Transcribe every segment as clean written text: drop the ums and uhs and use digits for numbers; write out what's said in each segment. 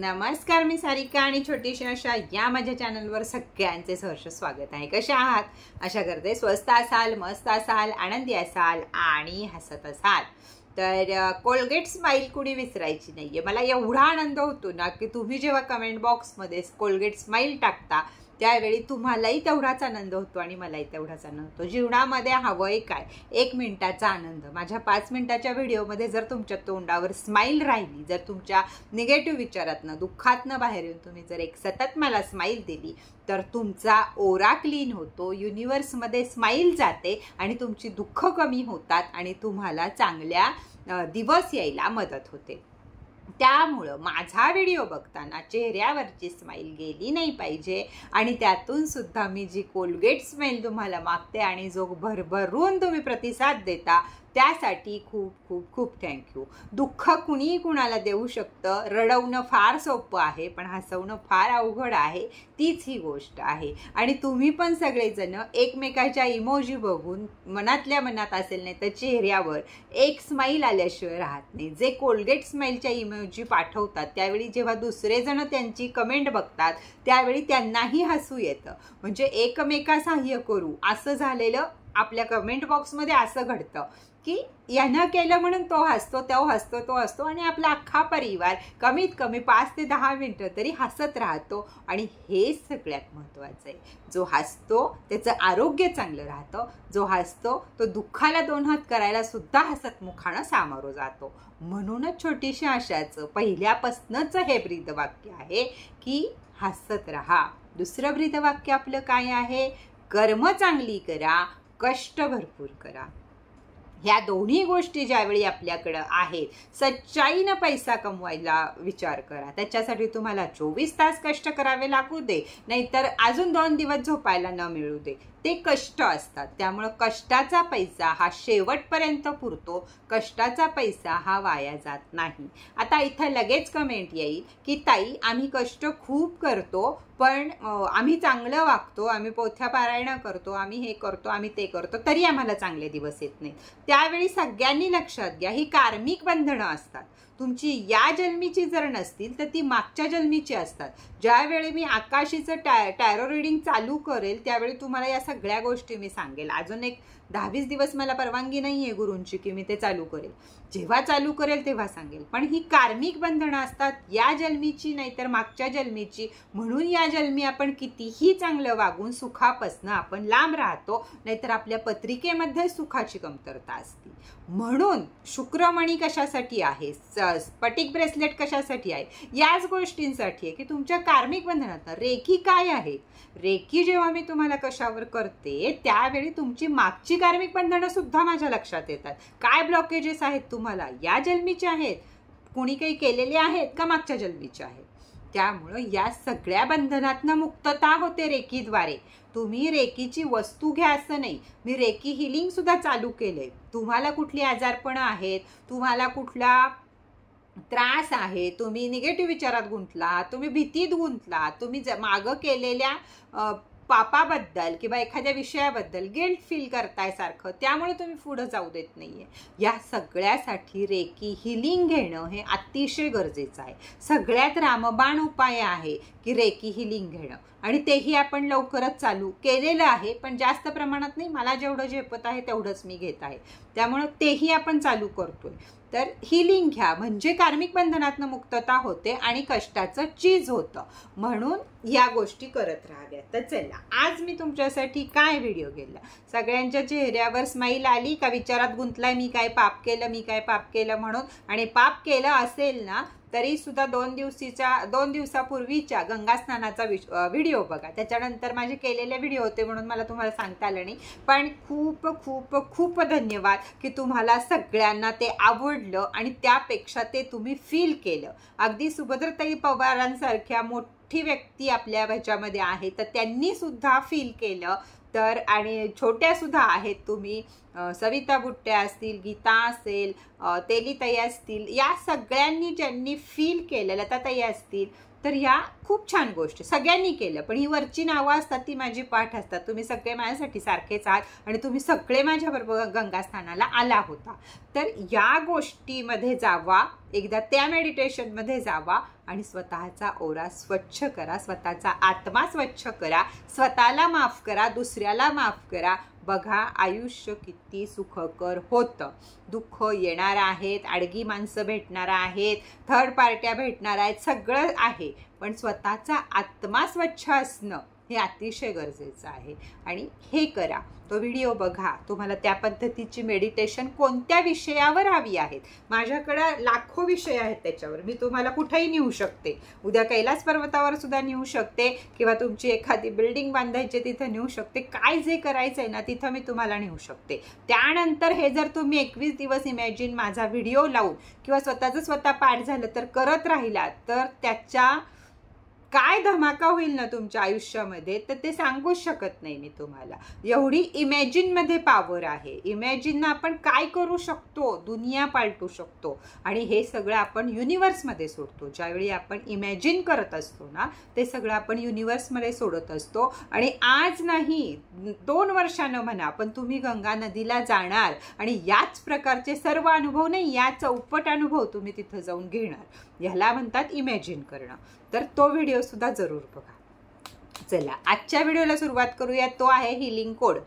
नमस्कार, मी सारिका आणि छोटीशी आशा या माझ्या चॅनलवर सगळ्यांचे सहर्ष स्वागत आहे। कशा आहात? आशा करते स्वस्त असाल, मस्त असाल, आनंदी असाल आणि हसत असाल। तर कोलगेट स्माइल कुणी विसरायची नाहीये। मला एवढा आनंद होतो ना की तुम्ही जेव्हा कमेंट बॉक्समध्ये कोलगेट स्माइल टाकता त्यावेळी तुम्हालाही तेवढाच आनंद होतो आणि मलाही तेवढाच आनंद होतो। जीवनामध्ये हवंय काय? 1 मिनिटाचा आनंद। माझ्या 5 मिनिटाच्या व्हिडिओमध्ये जर तुमच्या तोंडावर स्माइल राहिली, जर तुमच्या निगेटिव्ह विचारातनं, दुःखातनं बाहेर येऊन तुम्ही जर एक सतत मला स्माइल दिली तर तुमचा ओरा क्लीन होतो, युनिवर्समध्ये स्माइल जाते आणि तुमची दुःख कमी होतात आणि तुम्हाला चांगल्या दिवस यायला मदत होते। त्यामुळे माझा व्हिडिओ बघताना चेहऱ्यावरची स्माइल गेली नाही पाहिजे आणि त्यातून सुद्धा मी जी कोलगेट स्माइल तुम्हाला मागते आणि जो भरभरून तुम्ही प्रतिसाद देता त्यासाठी खूप खूप खूप थँक्यू। दुःख कुणी कुणाला देऊ शकतं। रडवणं फार सोपं आहे पण हसवणं फार अवघड आहे, तीच ही गोष्ट आहे। आणि तुम्ही पण सगळेजण एकमेकाच्या इमोजी बघून मनातल्या मनात असेल नाही तर चेहऱ्यावर एक स्माइल आल्याशिवाय राहत नाही। जे कोलगेट स्माइलच्या इमोजी पाठवतात त्यावेळी जेव्हा दुसरे जण त्यांची कमेंट बघतात त्यावेळी त्यांनाही हसू येतं। म्हणजे एकमेकासहाय्य करू असं झालेलं आपल्या कमेंट बॉक्समध्ये असं घडतं की यानं केलं म्हणून तो हसतो, तो हसतो आणि आपला अख्खा परिवार कमीत कमी 5 ते 10 मिनिटं तरी हसत राहतो। आणि हे सगळ्यात महत्त्वाचं आहे, जो हसतो त्याचं आरोग्य चांगलं राहतं, जो हसतो तो दुःखाला 2 हात करायला सुद्धा हसतमुखानं सामोरं जातो। म्हणूनच छोटीशी आशाचं पहिल्यापासूनच हे ब्रीदवाक्य आहे की हसत राहा। दुसरं ब्रीदवाक्य आपलं काय आहे? कर्म चांगली करा, कष्ट भरपूर करा। ह्या दोन्ही गोष्टी ज्यावेळी आपल्याकडं आहेत, सच्चाईनं पैसा कमवायला विचार करा। त्याच्यासाठी तुम्हाला 24 तास कष्ट करावे लागू दे, नाहीतर अजून 2 दिवस झोपायला न मिळू दे, ते कष्ट असतात। त्यामुळे कष्टाचा पैसा हा शेवटपर्यंत पुरतो, कष्टाचा पैसा हा वाया जात नाही। आता इथं लगेच कमेंट येईल की ताई आम्ही कष्ट खूप करतो पण आम्ही चांगलं वागतो, आम्ही पोथ्या पारायण करतो, आम्ही हे करतो, आम्ही ते करतो, तरी आम्हाला चांगले दिवस येत नाहीत। त्यावेळी सगळ्यांनी लक्षात घ्या, ही कार्मिक बंधनं असतात। तुमची या जन्मीची जर नसतील तर ती मागच्या जन्मीची असतात। ज्यावेळी मी आकाशीचं टॅरो रीडिंग चालू करेल त्यावेळी तुम्हाला या सगळ्या गोष्टी मी सांगेल। अजून एक 10-20 दिवस मला परवानगी नाही आहे गुरूंची की मी ते चालू करेल। जेव्हा चालू करेल तेव्हा सांगेल। पण ही कार्मिक बंधनं असतात, या जन्मीची नाहीतर मागच्या जन्मीची। म्हणून या जन्मी आपण कितीही चांगलं वागून सुखापासून आपण लांब राहतो, नाहीतर आपल्या पत्रिकेमध्ये सुखाची कमतरता असते। म्हणून शुक्रमणी कशासाठी आहे, स्फटिक ब्रेसलेट कशासाठी आहे? याच गोष्टींसाठी आहे की तुमच्या कार्मिक बंधनात रेखी काय आहे। रेखी जेव्हा मी तुम्हाला कशावर करते त्यावेळी तुमची मागची कार्मिक बंधनं सुद्धा माझ्या लक्षात येतात। काय ब्लॉकेजेस आहेत तुम्हाला, या जन्मीचे आहेत, कोणी काही केलेले आहेत का मागच्या जन्मीचे आहेत? त्यामुळं या सगळ्या बंधनातनं मुक्तता होते रेकीद्वारे। तुम्ही रेकीची वस्तू घ्या असं नाही, मी रेकी हिलिंग सुद्धा चालू केलंय। तुम्हाला कुठली आजारपणं आहेत, तुम्हाला कुठला त्रास आहे, तुम्ही निगेटिव्ह विचारात गुंतला, तुम्ही भीतीत गुंतला, तुम्ही मागं केलेल्या पापाबद्दल किंवा एखाद्या विषयाबद्दल गिल्ट फील करताय सारखं, त्यामुळे तुम्ही पुढे जाऊ देत नाहीये, या सगळ्यासाठी रेकी हिलिंग घेणं हे अतिशय गरजेचं आहे। सगळ्यात रामबाण उपाय आहे की रेकी हिलिंग घेणं, आणि तेही आपण लवकरच चालू केलेलं आहे पण जास्त प्रमाणात नाही। मला जेवढं झेपत आहे तेवढंच मी घेत आहे, त्यामुळे तेही आपण चालू करतोय। तर हिलिंग घ्या म्हणजे कार्मिक बंधनातनं मुक्तता होते आणि कष्टाचं चीज होतं। म्हणून या गोष्टी करत राहाव्या। तर चला, आज मी तुमच्यासाठी काय व्हिडिओ केला? सगळ्यांच्या चेहऱ्यावर स्माइल आली का? विचारात गुंतलाय मी काय पाप केलं, मी काय पाप केलं म्हणून? आणि पाप केलं असेल ना तरी सुद्धा 2 दिवसापूर्वीच्या गंगा स्नानाचा व्हिडिओ बघा। त्याच्यानंतर माझे केलेले व्हिडिओ होते म्हणून मला तुम्हाला सांगता आलं नाही, पण खूप खूप खूप धन्यवाद की तुम्हाला सगळ्यांना ते आवडलं आणि त्यापेक्षा ते तुम्ही फील केलं। अगदी सुभद्रताई पवारांसारख्या मोठी व्यक्ती आपल्या ह्याच्यामध्ये आहे तर त्यांनी सुद्धा फील केलं। तर आणि छोट्या सुद्धा आहेत तुम्ही, सविता बुट्टे असतील, गीता असेल, तेलीताई असतील, या सगळ्यांनी ज्यांनी फील केलं, लताताई असतील, तर ह्या खूप छान गोष्टी सगळ्यांनी केलं। पण ही वरची नावं असतात ती माझी पाठ असतात। तुम्ही सगळे माझ्यासाठी सारखेच आहात आणि तुम्ही सगळे माझ्याबरोबर गंगास्थानाला आला होता। तर या गोष्टीमध्ये जावा, एकदा त्या मेडिटेशनमध्ये जावा आणि स्वतःचा ओरा स्वच्छ करा, स्वतःचा आत्मा स्वच्छ करा, स्वतःला माफ करा, दुसऱ्याला माफ करा. बघा आयुष्य किती सुखकर होतं. दुःख येणार आहेत, आडगी माणसं भेटणार आहेत, थर्ड पार्ट्या भेटणार आहेत, सगळं आहे, पण स्वतःचा आत्मा स्वच्छ असणं हे अतिशय गरजेचं आहे. आणि हे करा. तो व्हिडिओ बघा. तुम्हाला त्या पद्धतीची मेडिटेशन कोणत्या विषयावर हवी आहेत, माझ्याकडे लाखो विषय आहेत त्याच्यावर. मी तुम्हाला कुठेही नेऊ शकते. उद्या कैलास पर्वतावर सुद्धा नेऊ शकते, किंवा तुमची एखादी बिल्डिंग बांधायची तिथं नेऊ शकते. काय जे करायचं आहे ना तिथं मी तुम्हाला नेऊ शकते. त्यानंतर हे जर तुम्ही 21 दिवस इमॅजिन माझा व्हिडिओ लावून किंवा स्वतःचं स्वतः पाठ झालं तर करत राहिला तर त्याच्या काय धमाका होईल ना तुमच्या आयुष्यामध्ये, तर ते सांगूच शकत नाही मी तुम्हाला. एवढी इमॅजिनमध्ये पॉवर आहे. इमॅजिननं आपण काय करू शकतो, दुनिया पालटू शकतो. आणि हे सगळं आपण युनिवर्समध्ये सोडतो. ज्यावेळी आपण इमॅजिन करत असतो ना ते सगळं आपण युनिवर्समध्ये सोडत असतो. आणि आज नाही 2 वर्षानं म्हणा, पण तुम्ही गंगा नदीला जाणार आणि याच प्रकारचे सर्व अनुभव नाही, या चौपट अनुभव तुम्ही तिथं जाऊन घेणार. ह्याला म्हणतात इमॅजिन करणं. तर तो व्हिडिओ सुद्धा जरूर बघा. चला आजच्या व्हिडिओला सुरुवात करूया. तो आहे हिलिंग कोड.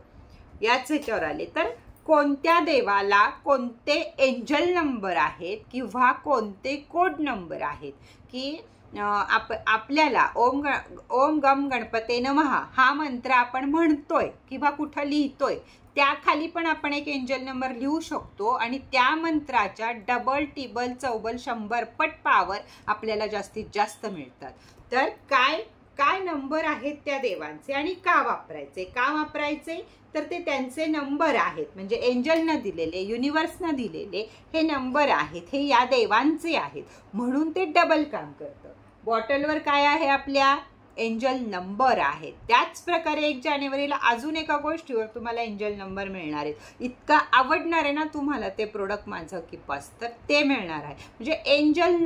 याच ह्याच्यावर आले तर कोणत्या देवाला कोणते एंजल नंबर आहेत किंवा कोणते कोड नंबर आहेत की आपल्याला ओम गम गणपते नमः हा मंत्र आपण म्हणतोय किंवा कुठं लिहितोय त्याखाली पण आपण एक एंजल नंबर लिहू शकतो. आणि त्या मंत्राच्या डबल टिबल चौबल 100 पट पॉवर आपल्याला जास्तीत जास्त मिळतात. तर काय काय नंबर आहेत त्या देवांचे आणि का वापरायचे तर ते त्यांचे नंबर आहेत. म्हणजे एंजलनं दिलेले, युनिवर्सनं दिलेले हे नंबर आहेत, हे या देवांचे आहेत, म्हणून ते डबल काम करतं. बॉटलवर काय आहे आपल्या एंजल नंबर आहेत. त्याच प्रकारे 1 जानेवारीला अजून एका गोष्टीवर तुम्हाला एंजल नंबर मिळणार आहेत. इतका आवडणार आहे ना तुम्हाला ते प्रोडक्ट माझं की बस, तर ते मिळणार आहे. म्हणजे एंजल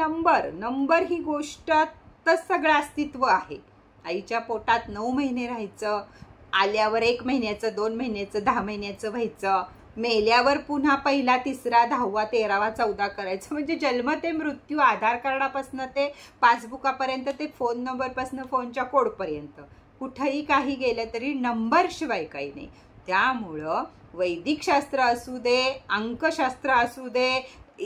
नंबर ही गोष्टच सगळं अस्तित्व आहे. आईच्या पोटात 9 महिने राहायचं, आल्यावर 1 महिन्याचं, 2 महिन्याचं, 10 महिन्याचं व्हायचं, मेल्यावर पुन्हा पहिला, तिसरा, 10वा, 13वा, 14 करायचं. म्हणजे जन्म ते मृत्यू, आधार कार्डापासून ते पासबुकापर्यंत, ते फोन नंबरपासून फोनच्या कोडपर्यंत कुठंही काही गेलं तरी नंबर शिवाय काही नाही. त्यामुळं वैदिक शास्त्र असू दे, अंकशास्त्र असू दे,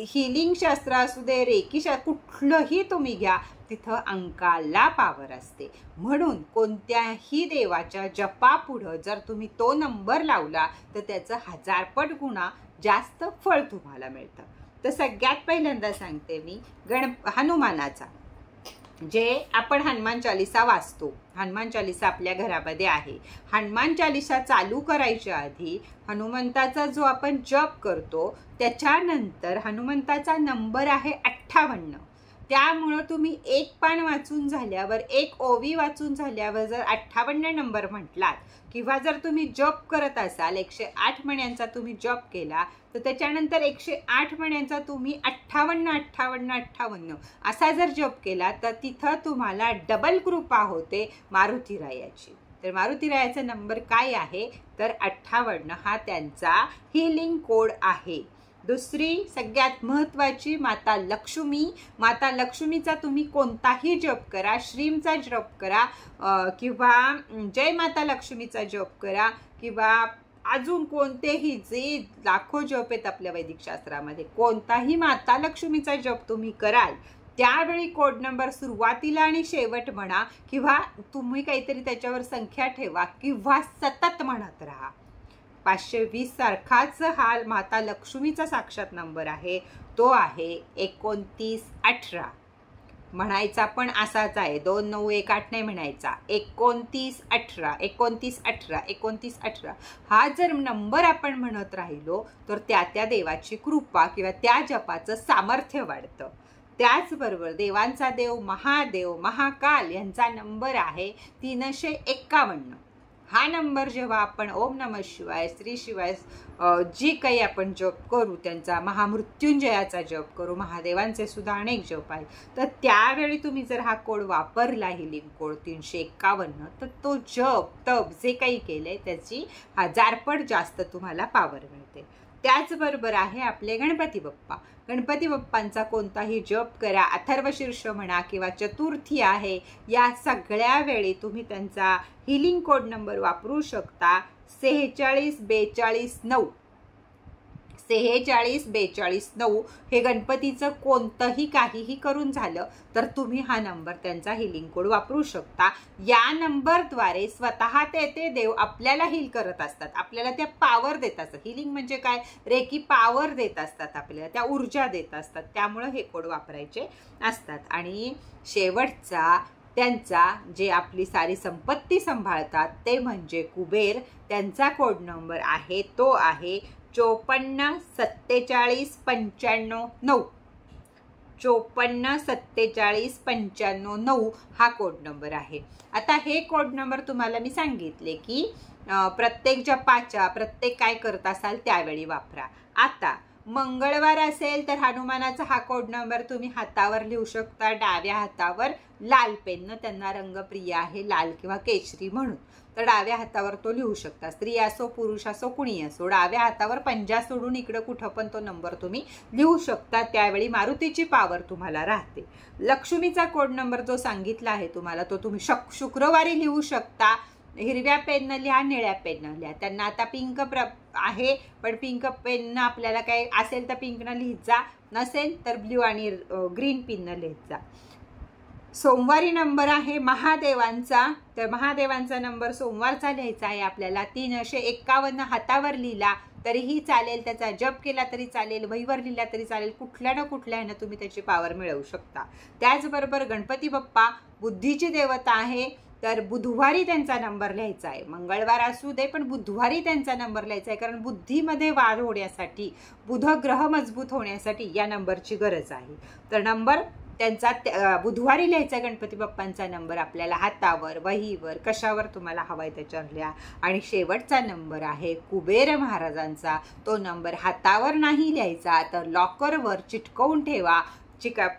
हिलिंग शास्त्र असू दे, रेकी शास्त्र, कुठलंही तुम्ही घ्या, तिथं अंकाला पावर असते. म्हणून कोणत्याही देवाच्या जपापुढं जर तुम्ही तो नंबर लावला तर त्याचं 1000 पट गुणा जास्त फळ तुम्हाला मिळतं. तर सगळ्यात पहिल्यांदा सांगते मी हनुमानाचा, जे आपण हनुमान चालिसा वाचतो. हनुमान चालिसा आपल्या घरामध्ये आहे. हनुमान चालिसा चालू करायच्या आधी हनुमंताचा जो आपण जप करतो त्याच्यानंतर हनुमंताचा नंबर आहे 58. त्यामुळं तुम्ही 1 पान वाचून झाल्यावर, 1 ओवी वाचून झाल्यावर जर 58 नंबर म्हटलात किंवा जर तुम्ही जप करत असाल 108 मण्यांचा तुम्ही जप केला तर त्याच्यानंतर 108 मण्यांचा तुम्ही 58 असा जर जप केला तर तिथं तुम्हाला डबल कृपा होते मारुतीरायाची. तर मारुतीरायाचा नंबर काय आहे तर 58 हा त्यांचा हिलिंग कोड आहे. दुसरी सगळ्यात महत्त्वाची माता लक्ष्मीचा तुम्ही कोणताही जप करा, श्रीमचा जप करा किंवा जय माता लक्ष्मीचा जप करा किंवा अजून कोणतेही जे लाखो जप आहेत आपल्या वैदिक शास्त्रामध्ये, कोणताही माता लक्ष्मीचा जप तुम्ही कराल त्यावेळी कोड नंबर सुरुवातीला आणि शेवट म्हणा किंवा तुम्ही काहीतरी त्याच्यावर संख्या ठेवा किंवा सतत म्हणत राहा. 520 सारखाच हा माता लक्ष्मीचा साक्षात नंबर आहे. तो आहे 2918. म्हणायचा पण असाच आहे, 2918 नाही म्हणायचा, 2918. हा जर नंबर आपण म्हणत राहिलो तर त्या देवाची कृपा किंवा त्या जपाचं सामर्थ्य वाढतं. त्याचबरोबर देवांचा देव महादेव महाकाल यांचा नंबर आहे 351. हा नंबर जेव्हा आपण ओम नमः शिवाय, श्री शिवाय जी काही आपण जप करू, त्यांचा महामृत्युंजयाचा जप करू, महादेवांचे सुद्धा अनेक जप आहेत, तर त्यावेळी तुम्ही जर हा कोड वापरला, हिलिंग कोड 351, तर तो जप तप जे काही केलंय त्याची 1000 पट जास्त तुम्हाला पावर मिळते. त्याचबरोबर आहे आपले गणपती बाप्पा. गणपती बाप्पांचा कोणताही जप करा, अथर्वशीर्ष म्हणा किंवा चतुर्थी आहे, या सगळ्या वेळी तुम्ही त्यांचा हिलिंग कोड नंबर वापरू शकता 46429. 46429 हे गणपतीचं कोणतंही काहीही करून झालं तर तुम्ही हा नंबर त्यांचा हिलिंग कोड वापरू शकता. या नंबरद्वारे स्वतः ते देव आपल्याला हील करत असतात, आपल्याला त्या पावर देत असतात. हिलिंग म्हणजे काय, रेकी पावर देत असतात, आपल्याला त्या ऊर्जा देत असतात. त्यामुळं हे कोड वापरायचे असतात. आणि शेवटचा त्यांचा जे आपली सारी संपत्ती सांभाळतात ते म्हणजे कुबेर, त्यांचा कोड नंबर आहे तो आहे 54474559. 54474559 हा कोड नंबर आहे. आता हे कोड नंबर तुम्हाला मी सांगितले की प्रत्येक जपाच्या प्रत्येक काय करत असाल त्यावेळी वापरा. आता मंगळवार असेल तर हनुमानाचा हा कोड नंबर तुम्ही हातावर लिहू शकता, डाव्या हातावर लाल पेननं. त्यांना रंगप्रिय आहे लाल किंवा केशरी म्हणून, तर डाव्या हातावर तो लिहू शकता. स्त्री असो पुरुष असो कुणी असो, डाव्या हातावर पंजा सोडून इकडं कुठं पण तो नंबर तुम्ही लिहू शकता. त्यावेळी मारुतीची पावर तुम्हाला राहते. लक्ष्मीचा कोड नंबर जो सांगितला आहे तुम्हाला तो तुम्ही शुक्रवारी लिहू शकता. हिरव्या पेननं लिहा, निळ्या पेननं लिहा. त्यांना आता पिंक आहे, पण पिंक पेननं आपल्याला काय असेल तर पिंकनं लिहित जा, नसेल तर ब्ल्यू आणि ग्रीन पेननं लिहित जा. सोमवारी नंबर आहे महादेवांचा, तर महादेवांचा नंबर सोमवारचा लिहायचा आहे आपल्याला. 351 हातावर लिहिला तरीही चालेल, त्याचा जप केला तरी चालेल, वहीवर लिहिला तरी चालेल. कुठल्या ना कुठल्यानं तुम्ही त्याची पावर मिळवू शकता. त्याचबरोबर गणपती बाप्पा बुद्धीची देवता आहे, तर बुधवारी त्यांचा नंबर लिहायचा आहे. मंगळवार असू दे पण बुधवारी त्यांचा नंबर लिहायचा आहे, कारण बुद्धीमध्ये वाढ होण्यासाठी, बुध ग्रह मजबूत होण्यासाठी या नंबरची गरज आहे. तर नंबर त्यांचा बुधवारी लिहायचा गणपती बाप्पांचा नंबर आपल्याला हातावर, वहीवर, कशावर तुम्हाला हवाय त्याच्यावर लिहा. आणि शेवटचा नंबर आहे कुबेर महाराजांचा. तो नंबर हातावर नाही लिहायचा तर लॉकरवर चिटकवून ठेवा.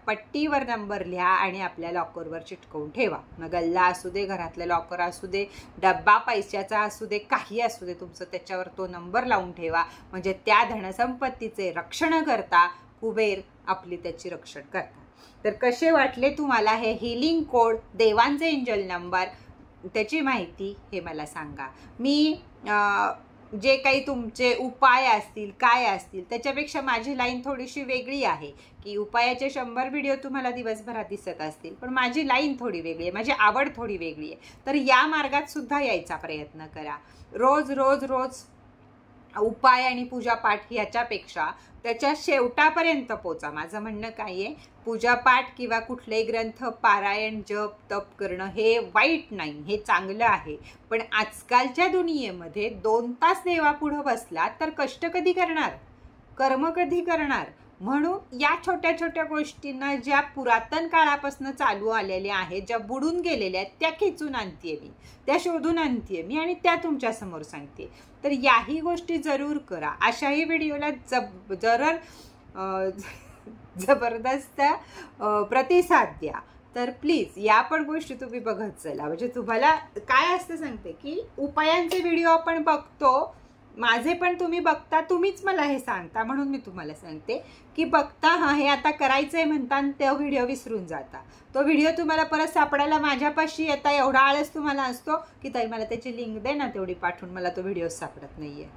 पट्टीवर नंबर लिहा आणि आपल्या लॉकरवर चिटकवून ठेवा. मग गल्ला असू दे, घरातलं लॉकर असू दे, डब्बा पैशाचा असू दे, काही असू दे तुमचं, त्याच्यावर तो नंबर लावून ठेवा. म्हणजे त्या धनसंपत्तीचे रक्षण करता कुबेर आपली त्याची रक्षण करतात. तर कसे वाटले तुम्हाला हे हिलिंग कोड, देवांचे एंजल नंबर, त्याची माहिती हे मला सांगा. मी जे काही तुमचे उपाय असतील काय असतील त्याच्यापेक्षा माझी लाईन थोडीशी वेगळी आहे की उपायाचे 100 व्हिडिओ तुम्हाला दिवसभरात दिसत असतील, पण माझी लाईन थोडी वेगळी आहे, माझी आवड थोडी वेगळी आहे. तर या मार्गात सुद्धा यायचा प्रयत्न करा. रोज रोज रोज उपाय आणि पूजापाठ ह्याच्यापेक्षा त्याच्या शेवटापर्यंत पोचा. माझं म्हणणं काय आहे, पूजापाठ किंवा कुठलेही ग्रंथ पारायण, जप, तप करणं हे वाईट नाही, हे चांगलं आहे. पण आजकालच्या दुनियेमध्ये 2 तास देवापुढं बसला तर कष्ट कधी करणार, कर्म कधी करणार. म्हणून या छोट्या छोट्या गोष्टींना ज्या पुरातन काळापासून चालू आलेल्या आहेत, ज्या बुडून गेलेल्या आहेत, त्या खेचून आणते मी, त्या शोधून आणते मी आणि त्या तुमच्यासमोर सांगते. तर याही गोष्टी जरूर करा. अशाही व्हिडिओला जबरदस्त प्रतिसाद द्या. तर प्लीज या पण गोष्टी तुम्ही बघत चला. म्हणजे तुम्हाला काय असतं सांगते की उपायांचे व्हिडिओ आपण बघतो, माझे पण तुम्ही बघता, तुम्हीच मला हे सांगता म्हणून मी तुम्हाला सांगते की बघता हा हे आता करायचंय म्हणता आणि तो व्हिडिओ विसरून जाता. तो व्हिडिओ तुम्हाला परत सापडायला माझ्यापाशी येता एवढा आळस तुम्हाला असतो की ताई मला त्याची लिंक दे ना, तेवढी पाठवून मला तो व्हिडिओ सापडत नाहीये.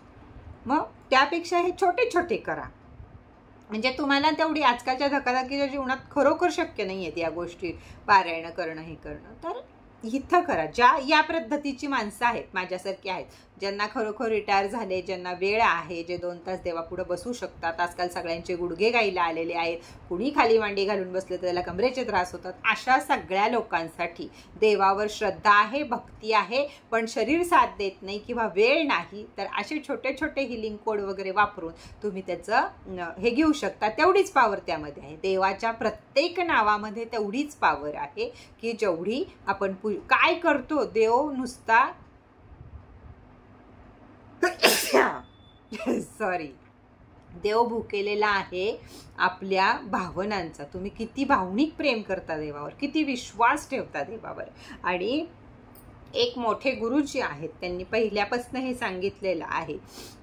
मग त्यापेक्षा हे छोटे छोटे करा. म्हणजे तुम्हाला तेवढी आजकालच्या धकाधकीच्या जीवनात खरोखर शक्य नाही आहेत या गोष्टी पारायण करणं, हे करणं. तर इथं करा. ज्या या पद्धतीची माणसं आहेत माझ्यासारखी आहेत, ज्यांना खरोखर रिटायर झाले, ज्यांना वेळ आहे, जे 2 तास देवापुढं बसू शकतात. आजकाल सगळ्यांचे गुडघे गायला आलेले आहेत, कुणी खाली मांडी घालून बसले तर त्याला कमरेचे त्रास होतात. अशा सगळ्या लोकांसाठी देवावर श्रद्धा आहे, भक्ती आहे, पण शरीर साथ देत नाही किंवा वेळ नाही, तर असे छोटे छोटे हिलिंग कोड वगैरे वापरून तुम्ही त्याचं हे घेऊ शकता. तेवढीच पावर त्यामध्ये आहे. देवाच्या प्रत्येक नावामध्ये तेवढीच पावर आहे की जेवढी आपण काय करतो. देव नुसता देव भुकेलेला आहे आपल्या भावनांचा. तुम्ही किती भावनिक प्रेम करता देवावर, किती विश्वास ठेवता देवावर. आणि एक मोठे गुरुजी आहेत, त्यांनी पहिल्यापासून हे सांगितलेलं आहे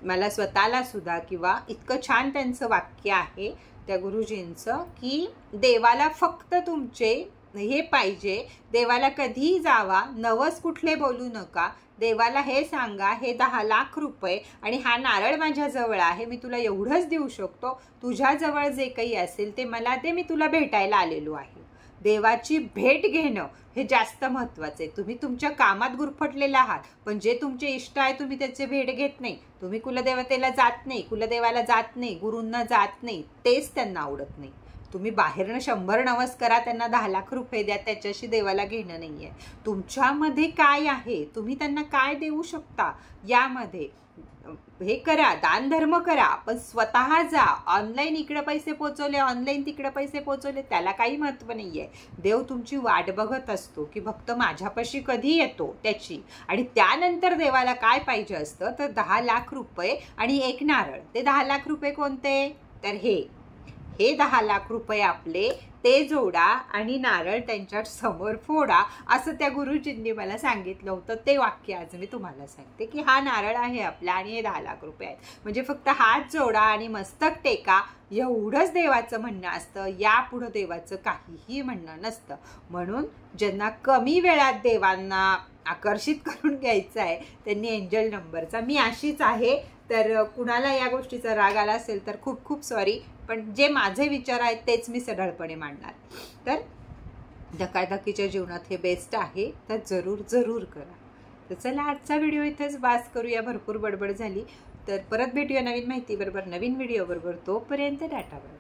मला स्वतःला सुद्धा, किंवा इतकं छान त्यांचं वाक्य आहे त्या गुरुजींचं, की देवाला फक्त तुमचे हे पाहिजे, देवाला कधीही जावा, नवस कुठले बोलू नका, देवाला हे सांगा हे 10 लाख रुपये आणि हा नारळ माझ्याजवळ आहे, मी तुला एवढंच देऊ शकतो, तुझ्याजवळ जे काही असेल ते मला दे, मी तुला भेटायला आलेलो आहे. देवाची भेट घेणं हे जास्त महत्त्वाचं आहे. तुम्ही तुमच्या कामात गुरफटलेला आहात, पण जे तुमचे इष्ट आहे तुम्ही त्याचे भेट घेत नाही, तुम्ही कुलदेवतेला जात नाही, कुलदेवाला जात नाही, गुरूंना जात नाही, तेच त्यांना आवडत नाही. तुम्ही बाहेरनं 100 नवस करा, त्यांना 10 लाख रुपये द्या, त्याच्याशी देवाला घेणं नाही आहे. तुमच्यामध्ये काय आहे, तुम्ही त्यांना काय देऊ शकता, यामध्ये हे करा, दान धर्म करा, पण स्वतः जा. ऑनलाईन इकडे पैसे पोचवले, ऑनलाईन तिकडे पैसे पोचवले, त्याला काही महत्त्व नाही आहे. देव तुमची वाट बघत असतो की भक्त माझ्यापाशी कधी येतो त्याची. आणि त्यानंतर देवाला काय पाहिजे असतं तर 10 लाख रुपये आणि एक नारळ. ते 10 लाख रुपये कोणते, तर हे 10 लाख रुपये आपले ते जोडा आणि नारळ त्यांच्या समोर फोडा, असं त्या गुरुजींनी मला सांगितलं होतं. ते वाक्य आज मी तुम्हाला सांगते की हा नारळ आहे आपला आणि हे 10 लाख रुपये आहेत. म्हणजे फक्त हात जोडा आणि मस्तक टेका, एवढंच देवाचं म्हणणं असतं. यापुढं देवाचं काहीही म्हणणं नसतं. म्हणून ज्यांना कमी वेळात देवांना आकर्षित करून घ्यायचं आहे त्यांनी एंजल नंबरचा, मी अशीच आहे, तर कुणाला या गोष्टीचा राग आला असेल तर खूप खूप सॉरी, पण जे माझे विचार आहेत तेच मी सरळपणे मांडणार. तर धकाधकीच्या जीवनात हे बेस्ट आहे, तर जरूर जरूर करा. तर चला आजचा व्हिडिओ इथेच बास करूया, भरपूर बडबड झाली. तर परत भेटूया नवीन माहिती बरोबर, नवीन व्हिडिओ बरोबर. तोपर्यंत टाटा बाय.